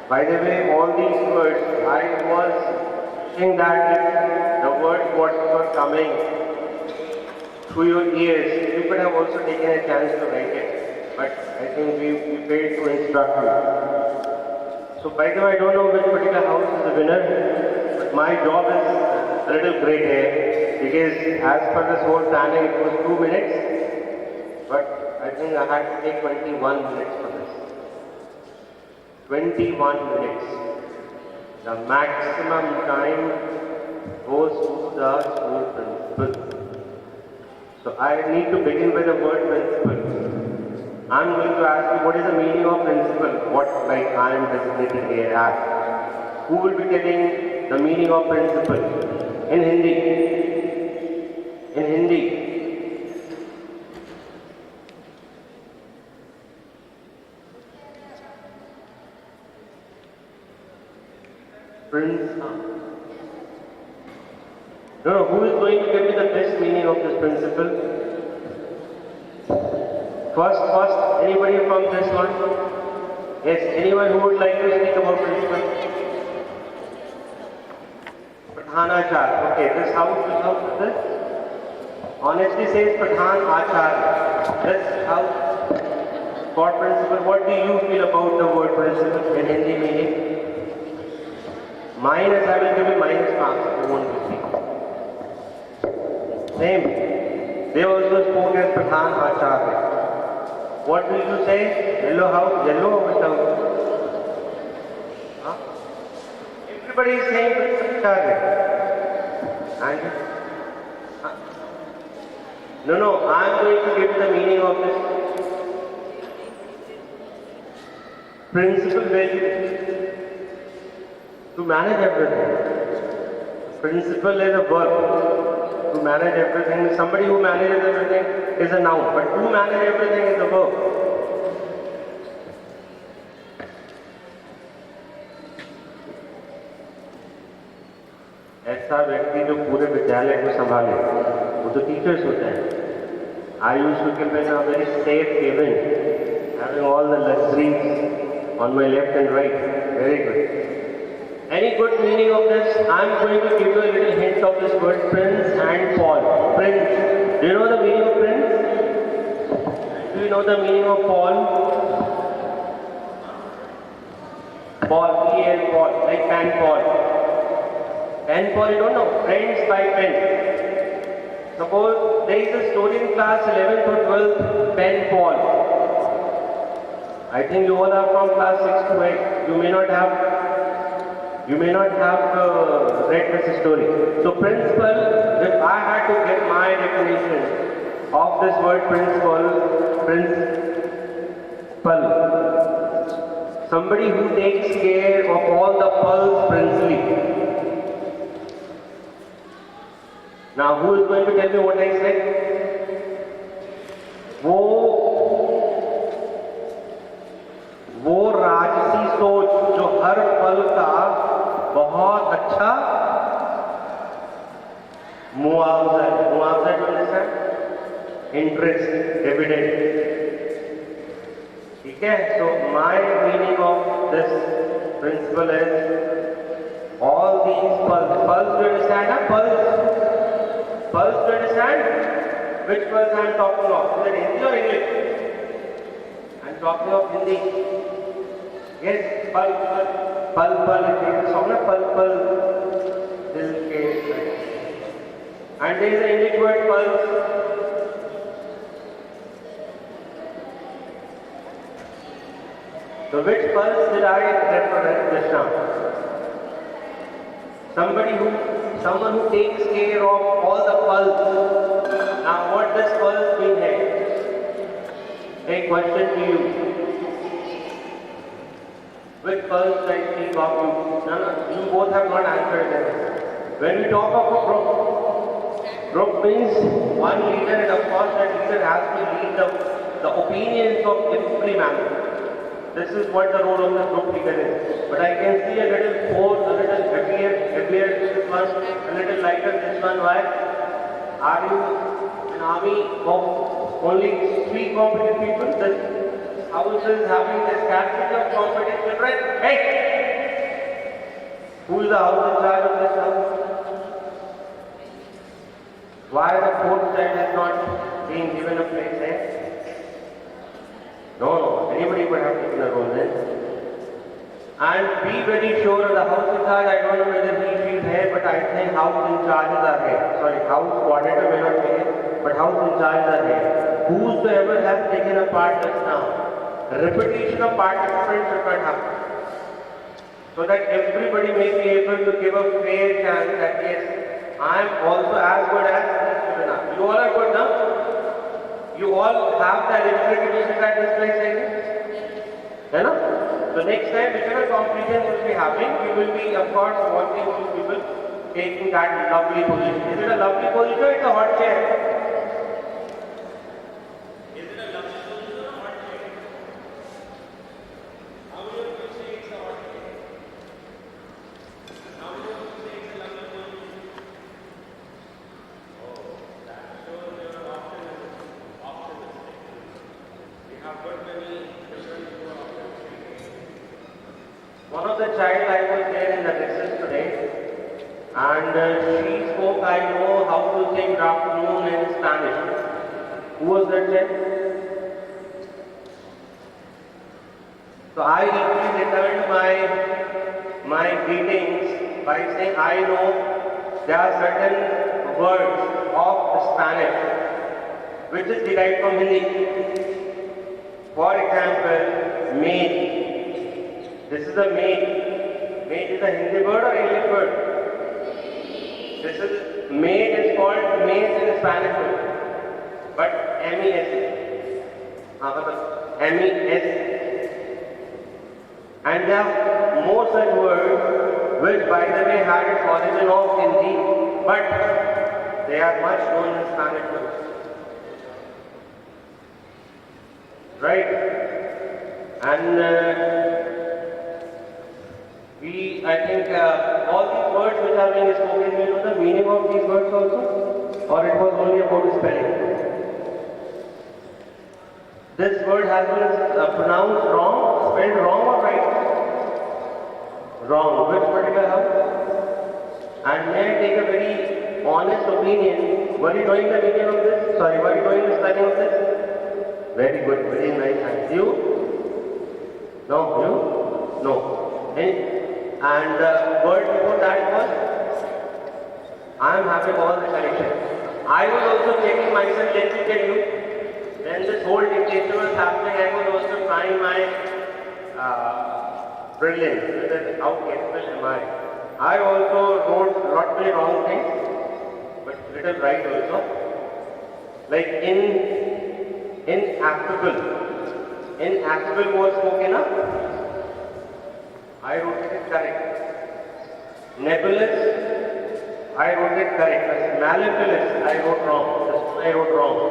By the way, all these words, I was wishing that if the words what were coming through your ears, you could have also taken a chance to write it. But I think we failed to instruct you. So by the way, I don't know which particular house is the winner, but my job is a little great here because as per this whole planning, it was 2 minutes, but I think I had to take 21 minutes for this. 21 minutes. The maximum time goes to the school principal. So I need to begin with the word principal. I'm going to ask you what is the meaning of principal, what like I am designated here as. Who will be telling the meaning of principal? In Hindi. In Hindi. No, who is going to give me the best meaning of this principle? First, anybody from this one? Yes, anyone who would like to speak about principle? Pradhan Achar. Okay, this house is this? Honestly says Pradhan Achar. This house for principle. What do you feel about the word principle in Hindi meaning? Minus, I will give you minus marks if you want to see. Same. They also spoke as Pradhan Acharya. What will you say? Yellow house, yellow or without? Huh? Everybody is saying Pradhan Acharya. And? Huh? No, I am going to give the meaning of this. Principal value. To manage everything. Principle is a verb. To manage everything. Somebody who manages everything is a noun. But to manage everything is a verb. ऐसा व्यक्ति जो पूरे विद्यालय को संभाले वो तो teachers होते हैं. I used to keep in a very safe haven, having all the luxuries on my left and right. Very good. Any good meaning of this? I am going to give you a little hint of this word prince and Paul. Prince. Do you know the meaning of prince? Do you know the meaning of Paul? Paul, P-L, Paul, like pen Paul. Pen Paul, you don't know? Friends by pen. Suppose there is a story in class 11th or 12th, pen Paul. I think you all are from class 6 to 8. You may not have read this story. So principle, if I had to get my definition of this word principle, somebody who takes care of all the pearls princely. Now who is going to tell me what I said? वो राजसी सोच जो हर पल का बहुत अच्छा मुआवजा जो है इंटरेस्ट डिविडेंड. ठीक है. So my meaning of this principle is all these pulse do you understand? Pulse do you understand? Which pulse I am talking of? Is it Hindi or English? I am talking of Hindi. Yes, pul. It is a song, pul. This is case. And there is an English word pulse. So which pulse did I refer just now? Someone who takes care of all the pulse. Now what does pulse mean here? A question to you. Which pulse I speak of you? No, you both have not answered them. When we talk of a group means one leader, and of course that leader has to lead the opinions of every member. This is what the role of the group leader is. But I can see a little force, a little heavier this one, a little lighter this one. Why? Are you an army of only 3 competent people? How is is having this capacity of competent children. Hey! Who is the house in charge of this house? Why the fourth child has not been given a place there? No, anybody could have taken a role then. And be very sure of the house in charge. I don't know whether he is here, but I think house in charges are here. Sorry, house coordinator may not be here, but house in charges are here. Whosoever has taken a part just now, repetition of participants should not happen. So that everybody may be able to give a fair chance that yes, I am also as good as these children are. You all are good now? You all have the eligibility to sit at this place, I guess? You know? So next time, whichever competition we will be having, we will be, of course, wanting you people taking that lovely position. Is it a lovely position or it's a hot chair? Is it a lovely position or a hot chair? How will you say it's a hot chair? How will you say it's a lovely position? Oh, that shows your optimistic. We have got many different who are optimistic. One of the child I was there in the recess today, and she spoke, I know how to say good afternoon in Spanish. Who was that child? So I equally returned my greetings by saying I know there are certain words of Spanish which is derived from Hindi. For example, maid. This is a maid. Maid is a Hindi word or English word? This is maid is called maid in Spanish word. But M-E-S. M-E-S. And there are more such words which by the way had its origin of Hindi, but they are much known in Spanish words. Right? And I think all these words which are being spoken, we know the meaning of these words also, or it was only about spelling. This word has been pronounced wrong, spelled wrong or right? Wrong. Which particular house? And may I take a very honest opinion? Were you doing the meaning of this? Sorry, were you doing the spelling of this? Very good, very nice. And you? No, you? No. And the word before that was? I am having all the correction. I was also checking myself, let me tell you. When this whole dictation was happening, I was also trying my brilliance, whether how capable am I. I also wrote not many wrong things, but little right also. Like ineffable was spoken up. I wrote it correct. Nebulous, I wrote it correct. Mellifluous, I wrote wrong.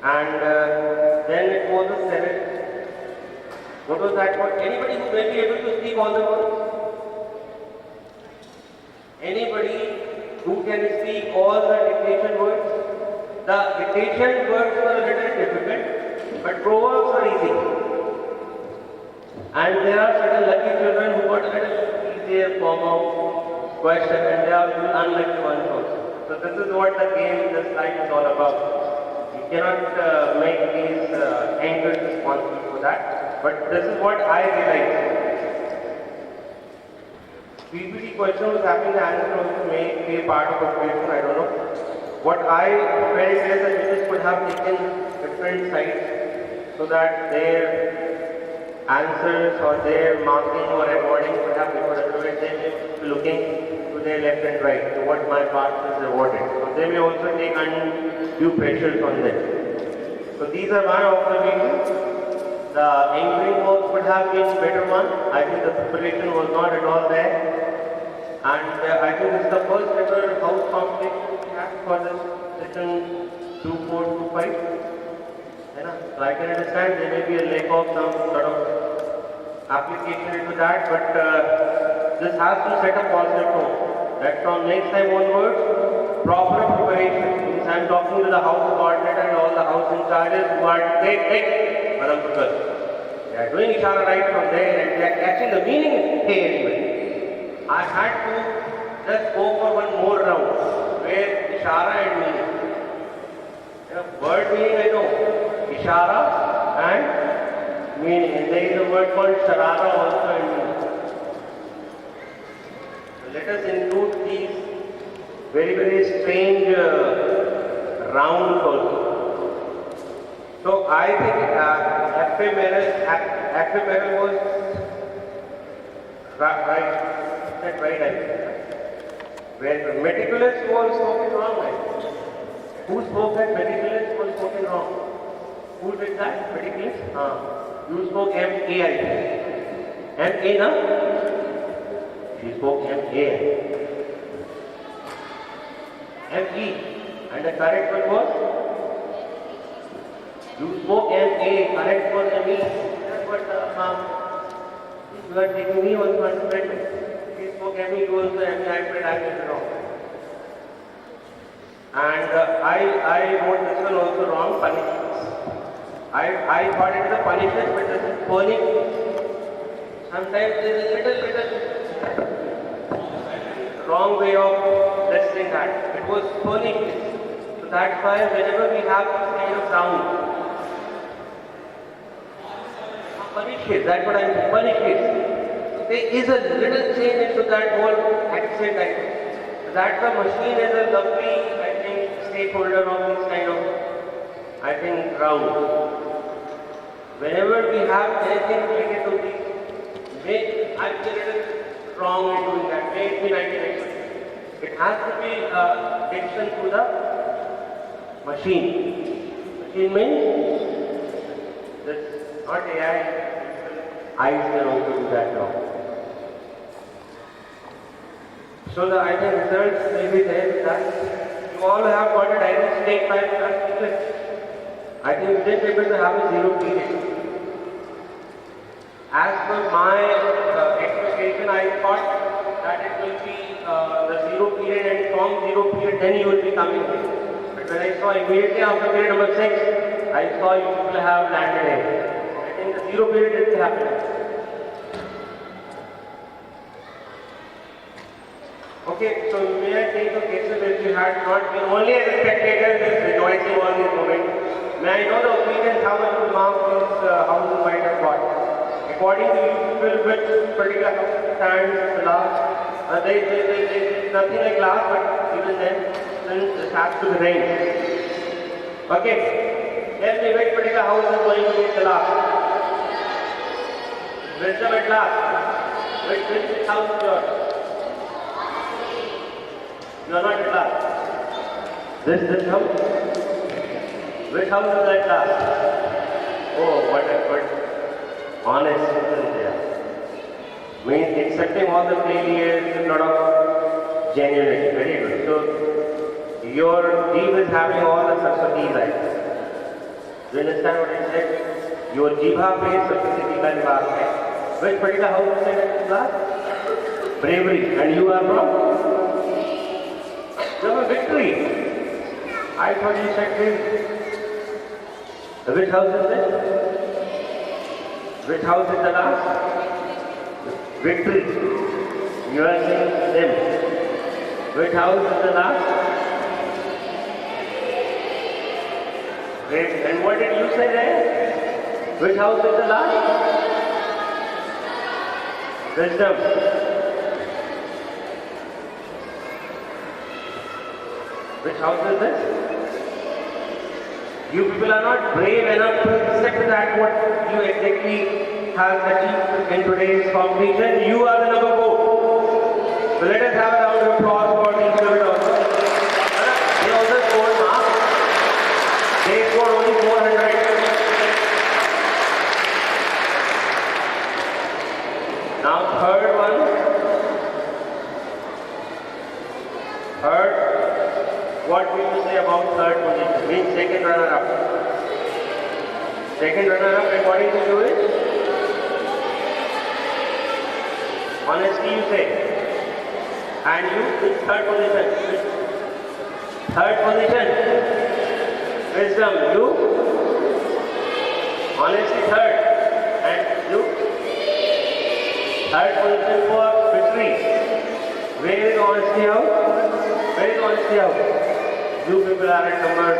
And then it was a seventh. What was that word? Anybody who may be able to speak all the words? Anybody who can speak all the dictation words? The dictation words were a little difficult, but proverbs are easy. And there are certain lucky children who got a little easier form of question, and there are unlucky ones also. So this is what the game, this life is all about. You cannot make these anchors responsible for that, but this is what I realized. PPT question was having the answer also may be a part of a question, I don't know. What I felt is that judges could have taken different sides so that their answers or their marking or awarding could have different. Otherwise, they may be looking to their left and right, to what my part is awarded. So they may also take undue pressures on them. So these are my observations. The anchoring work could have been better one. I think the preparation was not at all there. And I think this is the first ever house competition we had for this session 2-4-2-5. So I can understand there may be a lack of some sort of application into that, but this has to set a positive tone. That from next time onwards, proper preparation. Means I am talking to the house coordinator and all the house in charges who are take Madam Pukal. They are doing ishara right from there and they are catching the meaning hey anyway. I had to just go for one more round where ishara and meaning. Word meaning I know. Ishara and meaning. And there is a word called sharara also in meaning. So let us include these very, very strange rounds also. So I think ephemeral was right. That right, I think. Where meticulous was spoken wrong, I think. Who spoke that meticulous was spoken wrong? Who did that? Meticulous? You spoke M-A, I think. M-A, no? She spoke M-A. M-E. And the correct one was? You spoke M-A, correct was M-E. That's what you are taking me also as a friend. She spoke M-E, you also M-E, I said I did it wrong. And I wrote this one also wrong, punishments. I thought it was a punishment, but this is pony. Sometimes there is a little wrong way of listening that. It was pony. So that's why whenever we have this kind of sound, punish it, that's what I mean, punish it. There is a little change into that whole accent, I think. That the machine is a lovely, I think, stakeholder of this kind of, I think, round. Whenever we have anything related to this, I feel it is wrong in doing that. May it be 99%. It has to be diction to the machine. Machine means this, not AI. Eyes can also do that job. So the ideal results will be there with that. You all have got a direct take 5 class English. I think you didn't able to have a zero period. As per my expectation, I thought that it will be the zero period and from zero period then you will be coming here. But when I saw immediately after period number 6, I saw you people have landed in. I think the zero period didn't happen. Okay, so may I take the cases if you had not been only as a spectator rejoicing all these moments? May I know the opinions how much mark these houses might have got? According to you people which particular house stands glass, they nothing like glass, but even then it has to be rain. Okay, tell me which particular house is going to be glass? Wisdom at last. Which house is yours? You are not at last. This house? Which house is at last? Oh, what a good, honest person there. Means accepting all the failures and lot of genuinity. Very good. So, your jeev is having all the saraswati lights. Do you understand what I said? Your jibha pe saraswati ka nivaas hai. Which particular house is at last? Bravery. And you are from? You have a victory. I thought you said victory. Which house is this? Which house is the last? Victory. You are saying them. Which house is the last? Great. And what did you say there? Which house is the last? Wisdom. Which house is this? You people are not brave enough to accept that what you exactly have achieved in today's competition. You are the number 4. So let us have a round of applause for these people also. They also scored marks. They scored only 400. Now third one. Third. What will you say about third position? Means second runner-up. Second runner-up according to you is? Honesty you say. And you which third position? Third position. Wisdom. You? Honesty third. And you? Third position for victory. Where is honesty out? Where is honesty out? You people are at number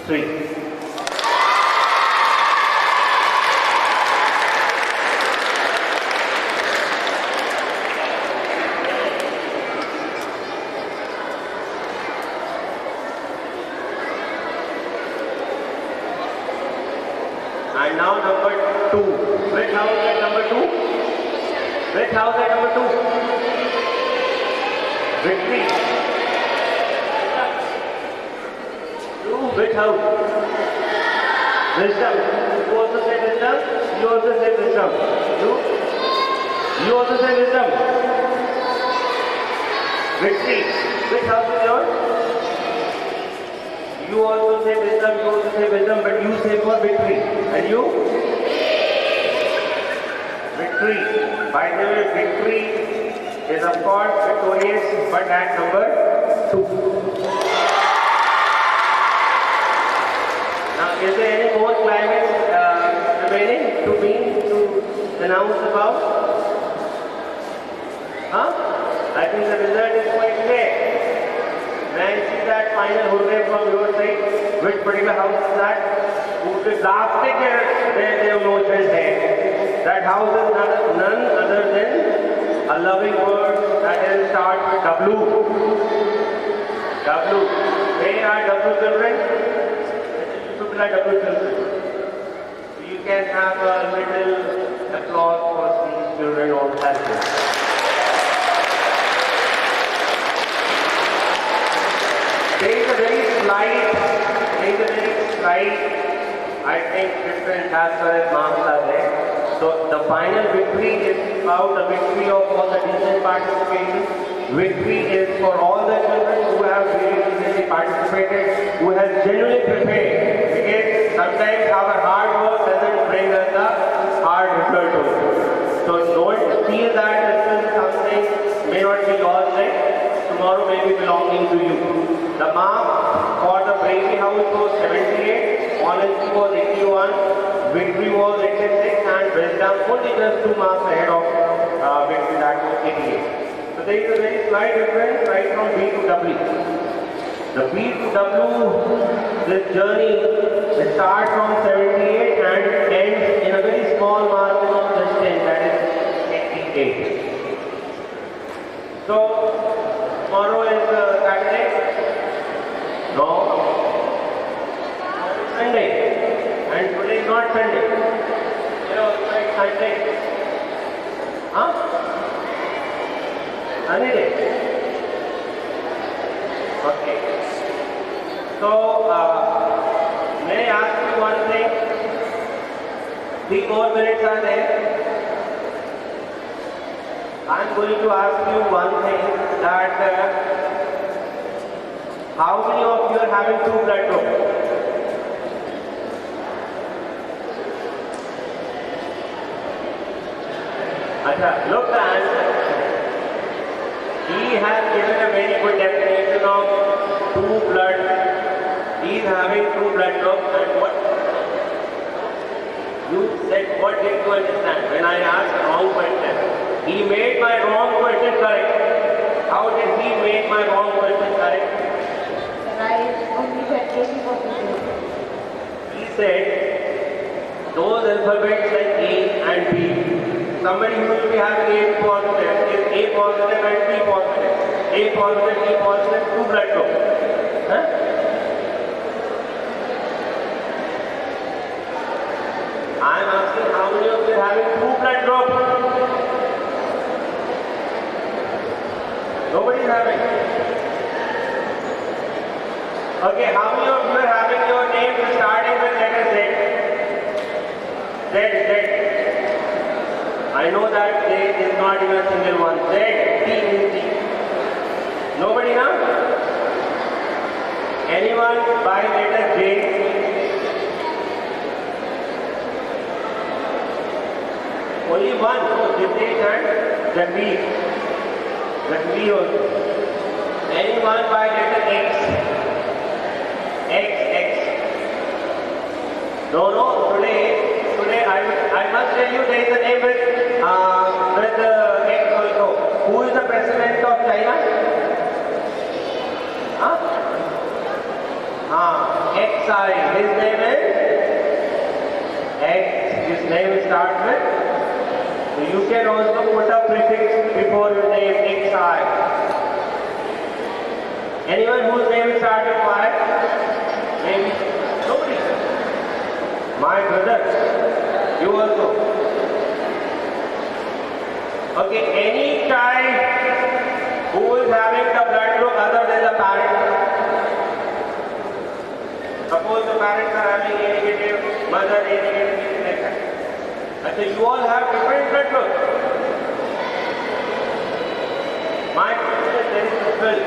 3. And now number 2. Which house at number 2? Which house at number 2? Victory. You, which house? Wisdom. You also say wisdom? You also say wisdom. You also say wisdom. Victory. Which house is yours? You also say wisdom, but you say for victory. And you? Victory. By the way, victory is of course victorious, but at number 2. Now, is there any more climax remaining to announce about? I think the result is quite clear. May I see that final hurrah from your side? Which particular house is that? Whose plastic their emotions है. That house is none other than a loving word that will start with W. W. Where are W children? People are W children. You can have a little applause for these children on Saturday. There is a very slight, I think, difference as far as marks are there. So the final victory is about the victory of all the decent participation. Victory is for all the children who have really decently participated, who have genuinely prepared. Because sometimes our hard work doesn't bring us the hard result also. So don't feel that this is something may not be yours, right? Tomorrow may be belonging to you. The mark for the Bravery House was 78, Honesty was 81, Victory was 86, and Wisdom only just 2 marks ahead of Victory, that was 88. So there is a very slight difference right from B to W. The B to W, this journey starts from 78 and ends in a very small margin of distance, that is 88. So tomorrow is Saturday. No. Sunday. And today is not Sunday. You know, it's like Sunday. Huh? Sunny day. Okay. So, may I ask you one thing? 3 more minutes are there. I am going to ask you one thing that how many of you are having 2 blood groups? Acha, look the answer. He has given a very good definition of 2 blood. He is having 2 blood groups and what? You said what did you understand when I asked the wrong question? He made my wrong question correct. How did he make my wrong question correct? Only said 80%. He said those alphabets like A and B. Somebody who will be having A positive is A positive and B positive. A positive, B positive, 2 blood groups. Huh? I am asking how many of you are having 2 blood groups? Nobody is having. Okay, how many of you are having your name starting with letter Z? Z. I know that Z is not even a single one. Z, T. Nobody now? Anyone by letter J? Only one. So Jitesh and Jagmeet also. Anyone by letter X? X. No, no, today I must tell you there is a name with X also. Who is the president of China? Huh? XI. His name is X. His name starts with. So you can also put a prefix before your name XI. Anyone whose name starts with Y? Maybe nobody. My brother. You also. Okay, any child who is having the blood group other than the parent. Suppose the parents are having A negative, mother A negative, like that. So you all have different blood groups. My question is very simple.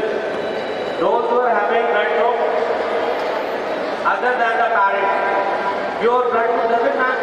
Those who are having blood group other than the parent, your blood group doesn't match